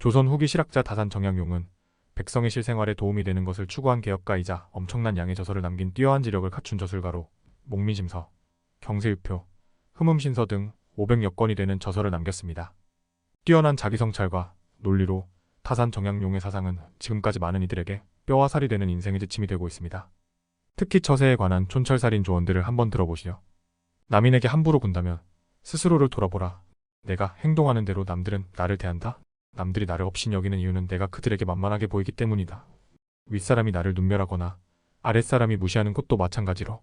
조선 후기 실학자 다산 정약용은 백성의 실생활에 도움이 되는 것을 추구한 개혁가이자 엄청난 양의 저서를 남긴 뛰어난 지력을 갖춘 저술가로 목미심서, 경세유표, 흠음신서 등 500여 건이 되는 저서를 남겼습니다. 뛰어난 자기성찰과 논리로 다산 정약용의 사상은 지금까지 많은 이들에게 뼈와 살이 되는 인생의 지침이 되고 있습니다. 특히 처세에 관한 촌철살인 조언들을 한번 들어보시죠. 남인에게 함부로 군다면 스스로를 돌아보라. 내가 행동하는 대로 남들은 나를 대한다. 남들이 나를 업신여기는 이유는 내가 그들에게 만만하게 보이기 때문이다. 윗사람이 나를 눈멸하거나 아랫사람이 무시하는 것도 마찬가지로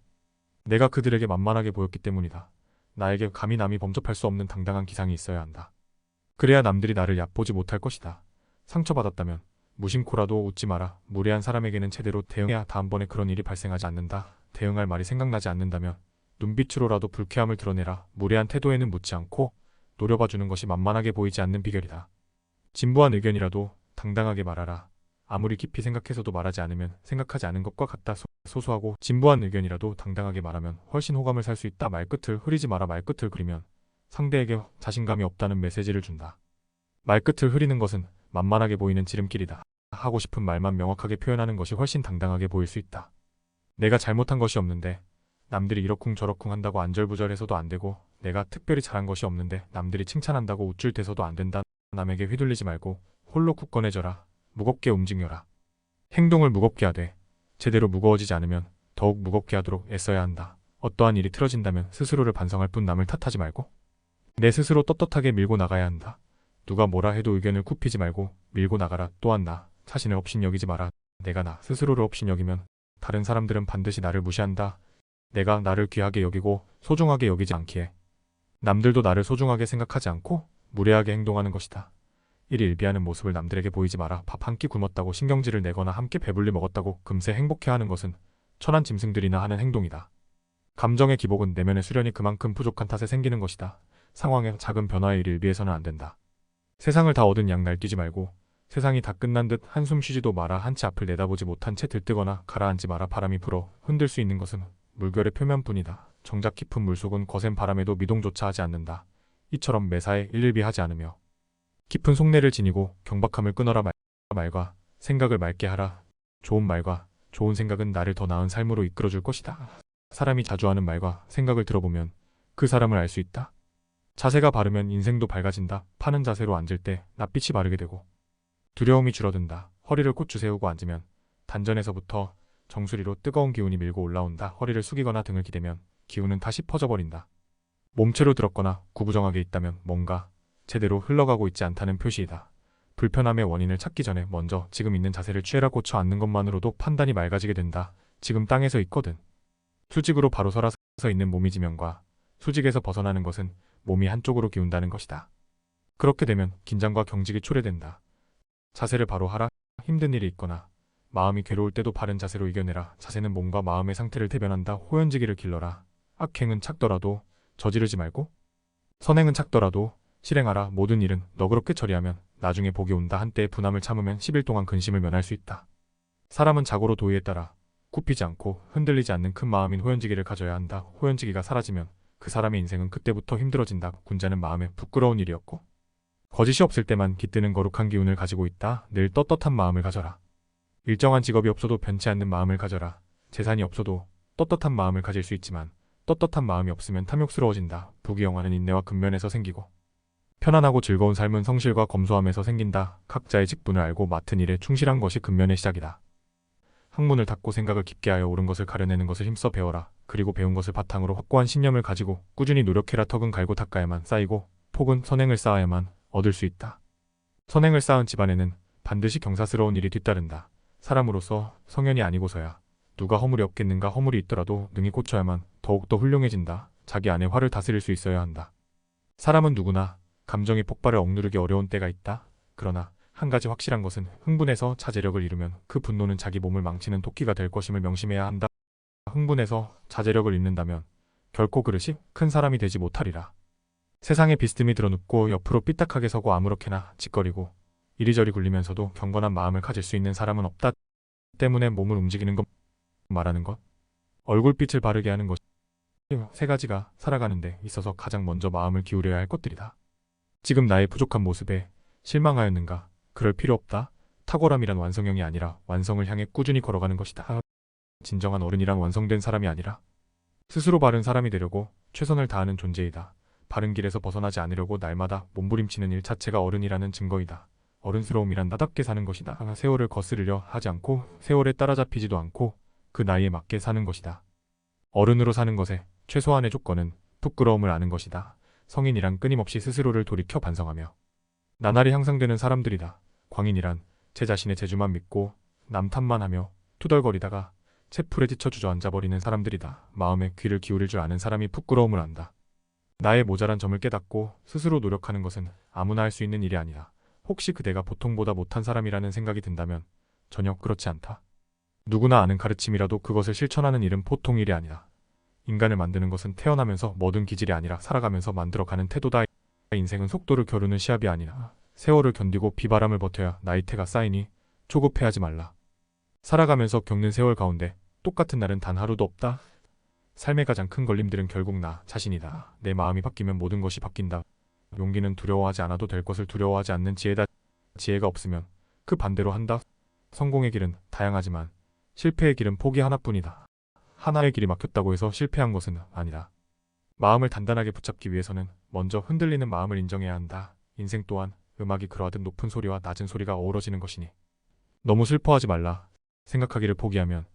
내가 그들에게 만만하게 보였기 때문이다. 나에게 감히 남이 범접할 수 없는 당당한 기상이 있어야 한다. 그래야 남들이 나를 얕보지 못할 것이다. 상처받았다면 무심코라도 웃지 마라. 무례한 사람에게는 제대로 대응해야 다음번에 그런 일이 발생하지 않는다. 대응할 말이 생각나지 않는다면 눈빛으로라도 불쾌함을 드러내라. 무례한 태도에는 묻지 않고 노려봐주는 것이 만만하게 보이지 않는 비결이다. 진부한 의견이라도 당당하게 말하라. 아무리 깊이 생각해서도 말하지 않으면 생각하지 않은 것과 같다. 소소하고 진부한 의견이라도 당당하게 말하면 훨씬 호감을 살 수 있다. 말끝을 흐리지 마라. 말끝을 흐리면 상대에게 자신감이 없다는 메시지를 준다. 말끝을 흐리는 것은 만만하게 보이는 지름길이다. 하고 싶은 말만 명확하게 표현하는 것이 훨씬 당당하게 보일 수 있다. 내가 잘못한 것이 없는데 남들이 이러쿵저러쿵 한다고 안절부절해서도 안 되고 내가 특별히 잘한 것이 없는데 남들이 칭찬한다고 우쭐대서도 안 된다. 남에게 휘둘리지 말고 홀로 굳건해져라. 무겁게 움직여라. 행동을 무겁게 하되 제대로 무거워지지 않으면 더욱 무겁게 하도록 애써야 한다. 어떠한 일이 틀어진다면 스스로를 반성할 뿐 남을 탓하지 말고 내 스스로 떳떳하게 밀고 나가야 한다. 누가 뭐라 해도 의견을 굽히지 말고 밀고 나가라. 또한 나 자신을 업신여기지 마라. 내가 나 스스로를 업신여기면 다른 사람들은 반드시 나를 무시한다. 내가 나를 귀하게 여기고 소중하게 여기지 않기에 남들도 나를 소중하게 생각하지 않고 무례하게 행동하는 것이다. 이리 일비하는 모습을 남들에게 보이지 마라. 밥 한 끼 굶었다고 신경질을 내거나 함께 배불리 먹었다고 금세 행복해하는 것은 천한 짐승들이나 하는 행동이다. 감정의 기복은 내면의 수련이 그만큼 부족한 탓에 생기는 것이다. 상황의 작은 변화에 이를 일비해서는 안 된다. 세상을 다 얻은 양 날뛰지 말고 세상이 다 끝난 듯 한숨 쉬지도 마라. 한 치 앞을 내다보지 못한 채 들뜨거나 가라앉지 마라. 바람이 불어 흔들 수 있는 것은 물결의 표면뿐이다. 정작 깊은 물속은 거센 바람에도 미동조차 하지 않는다. 이처럼 매사에 일일비하지 않으며 깊은 속내를 지니고 경박함을 끊어라. 말과 생각을 맑게 하라. 좋은 말과 좋은 생각은 나를 더 나은 삶으로 이끌어줄 것이다. 사람이 자주 하는 말과 생각을 들어보면 그 사람을 알 수 있다. 자세가 바르면 인생도 밝아진다. 파는 자세로 앉을 때 낯빛이 바르게 되고 두려움이 줄어든다. 허리를 곧주 세우고 앉으면 단전에서부터 정수리로 뜨거운 기운이 밀고 올라온다. 허리를 숙이거나 등을 기대면 기운은 다시 퍼져버린다. 몸체로 들었거나 구부정하게 있다면 뭔가 제대로 흘러가고 있지 않다는 표시이다. 불편함의 원인을 찾기 전에 먼저 지금 있는 자세를 취해라. 고쳐 앉는 것만으로도 판단이 맑아지게 된다. 지금 땅에서 있거든. 수직으로 바로 서서 있는 몸이 지면과 수직에서 벗어나는 것은 몸이 한쪽으로 기운다는 것이다. 그렇게 되면 긴장과 경직이 초래된다. 자세를 바로 하라. 힘든 일이 있거나 마음이 괴로울 때도 바른 자세로 이겨내라. 자세는 몸과 마음의 상태를 대변한다. 호연지기를 길러라. 악행은 착더라도 저지르지 말고 선행은 착더라도 실행하라. 모든 일은 너그럽게 처리하면 나중에 복이 온다. 한때의 분함을 참으면 10일 동안 근심을 면할 수 있다. 사람은 자고로 도의에 따라 굽히지 않고 흔들리지 않는 큰 마음인 호연지기를 가져야 한다. 호연지기가 사라지면 그 사람의 인생은 그때부터 힘들어진다. 군자는 마음에 부끄러운 일이었고 거짓이 없을 때만 깃드는 거룩한 기운을 가지고 있다. 늘 떳떳한 마음을 가져라. 일정한 직업이 없어도 변치 않는 마음을 가져라. 재산이 없어도 떳떳한 마음을 가질 수 있지만 떳떳한 마음이 없으면 탐욕스러워진다. 부귀영화는 인내와 근면에서 생기고 편안하고 즐거운 삶은 성실과 검소함에서 생긴다. 각자의 직분을 알고 맡은 일에 충실한 것이 근면의 시작이다. 학문을 닫고 생각을 깊게 하여 옳은 것을 가려내는 것을 힘써 배워라. 그리고 배운 것을 바탕으로 확고한 신념을 가지고 꾸준히 노력해라. 턱은 갈고 닦아야만 쌓이고 폭은 선행을 쌓아야만 얻을 수 있다. 선행을 쌓은 집안에는 반드시 경사스러운 일이 뒤따른다. 사람으로서 성현이 아니고서야 누가 허물이 없겠는가. 허물이 있더라도 능히 고쳐야만 더욱더 훌륭해진다. 자기 안에 화를 다스릴 수 있어야 한다. 사람은 누구나 감정이 폭발을 억누르기 어려운 때가 있다. 그러나 한 가지 확실한 것은 흥분해서 자제력을 잃으면 그 분노는 자기 몸을 망치는 토끼가 될 것임을 명심해야 한다. 흥분해서 자제력을 잃는다면 결코 그릇이 큰 사람이 되지 못하리라. 세상에 비스듬히 들어눕고 옆으로 삐딱하게 서고 아무렇게나 짓거리고 이리저리 굴리면서도 경건한 마음을 가질 수 있는 사람은 없다. 때문에 몸을 움직이는 것, 말하는 것, 얼굴빛을 바르게 하는 것, 세 가지가 살아가는 데 있어서 가장 먼저 마음을 기울여야 할 것들이다. 지금 나의 부족한 모습에 실망하였는가? 그럴 필요 없다. 탁월함이란 완성형이 아니라 완성을 향해 꾸준히 걸어가는 것이다. 진정한 어른이란 완성된 사람이 아니라 스스로 바른 사람이 되려고 최선을 다하는 존재이다. 바른 길에서 벗어나지 않으려고 날마다 몸부림치는 일 자체가 어른이라는 증거이다. 어른스러움이란 나답게 사는 것이다. 세월을 거스르려 하지 않고 세월에 따라잡히지도 않고 그 나이에 맞게 사는 것이다. 어른으로 사는 것의 최소한의 조건은 부끄러움을 아는 것이다. 성인이란 끊임없이 스스로를 돌이켜 반성하며 나날이 향상되는 사람들이다. 광인이란 제 자신의 재주만 믿고 남 탓만 하며 투덜거리다가 채풀에 지쳐 주저앉아버리는 사람들이다. 마음에 귀를 기울일 줄 아는 사람이 부끄러움을 안다. 나의 모자란 점을 깨닫고 스스로 노력하는 것은 아무나 할 수 있는 일이 아니다. 혹시 그대가 보통보다 못한 사람이라는 생각이 든다면 전혀 그렇지 않다. 누구나 아는 가르침이라도 그것을 실천하는 일은 보통 일이 아니다. 인간을 만드는 것은 태어나면서 모든 기질이 아니라 살아가면서 만들어가는 태도다. 인생은 속도를 겨루는 시합이 아니라 세월을 견디고 비바람을 버텨야 나이테가 쌓이니 조급해하지 말라. 살아가면서 겪는 세월 가운데 똑같은 날은 단 하루도 없다. 삶의 가장 큰 걸림들은 결국 나 자신이다. 내 마음이 바뀌면 모든 것이 바뀐다. 용기는 두려워하지 않아도 될 것을 두려워하지 않는 지혜다. 지혜가 없으면 그 반대로 한다. 성공의 길은 다양하지만 실패의 길은 포기 하나뿐이다. 하나의 길이 막혔다고 해서 실패한 것은 아니다. 마음을 단단하게 붙잡기 위해서는 먼저 흔들리는 마음을 인정해야 한다. 인생 또한 음악이 그러하듯 높은 소리와 낮은 소리가 어우러지는 것이니 너무 슬퍼하지 말라. 생각하기를 포기하면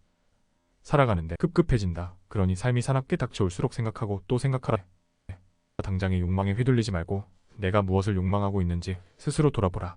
살아가는데 급급해진다. 그러니 삶이 사납게 닥쳐올수록 생각하고 또 생각하라. 당장의 욕망에 휘둘리지 말고 내가 무엇을 욕망하고 있는지 스스로 돌아보라.